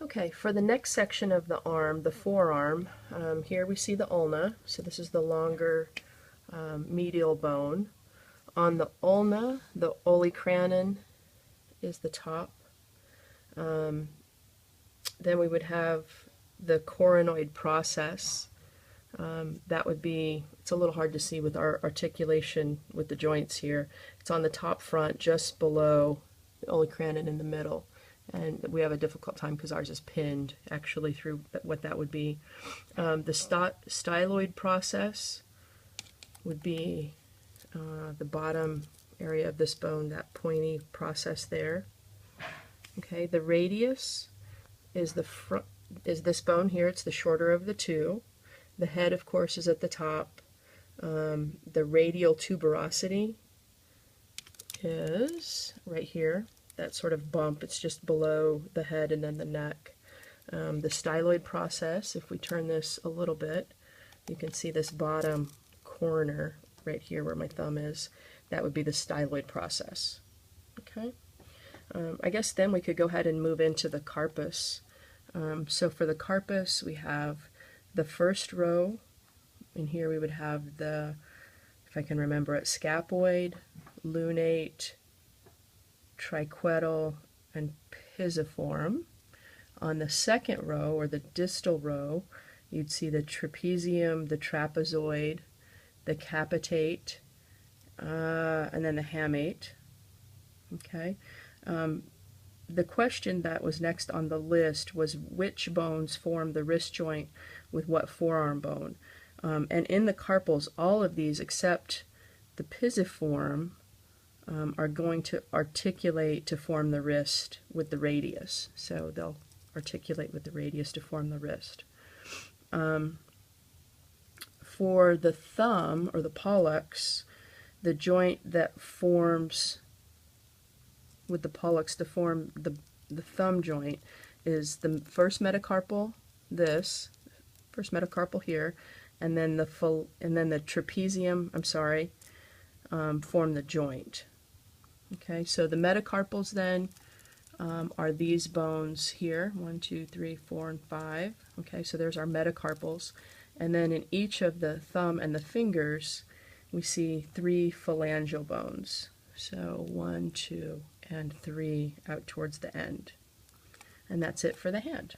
Okay, for the next section of the arm, the forearm, here we see the ulna, so this is the longer medial bone. On the ulna, the olecranon is the top. Then we would have the coronoid process. That would be, it's a little hard to see with our articulation with the joints here. It's on the top front, just below the olecranon in the middle. And we have a difficult time because ours is pinned actually through what that would be. The styloid process would be the bottom area of this bone, that pointy process there. Okay, the radius is this bone here. It's the shorter of the two. The head, of course, is at the top. The radial tuberosity is right here. That sort of bump, it's just below the head and then the neck. The styloid process, if we turn this a little bit, you can see this bottom corner right here where my thumb is. That would be the styloid process. Okay. I guess then we could go ahead and move into the carpus. So for the carpus, we have the first row, and here we would have the, if I can remember it, scapoid, lunate, triquetral, and pisiform. On the second row, or the distal row, you'd see the trapezium, the trapezoid, the capitate, and then the hamate. Okay. The question that was next on the list was which bones form the wrist joint with what forearm bone. And in the carpals, all of these except the pisiform are going to articulate to form the wrist with the radius. So they'll articulate with the radius to form the wrist. For the thumb, or the pollex, the joint that forms with the pollex to form the thumb joint is the first metacarpal, this first metacarpal here, and then the trapezium, form the joint. Okay, so the metacarpals then are these bones here, 1, 2, 3, 4, and 5. Okay, so there's our metacarpals. And then in each of the thumb and the fingers, we see 3 phalangeal bones. So 1, 2, and 3 out towards the end. And that's it for the hand.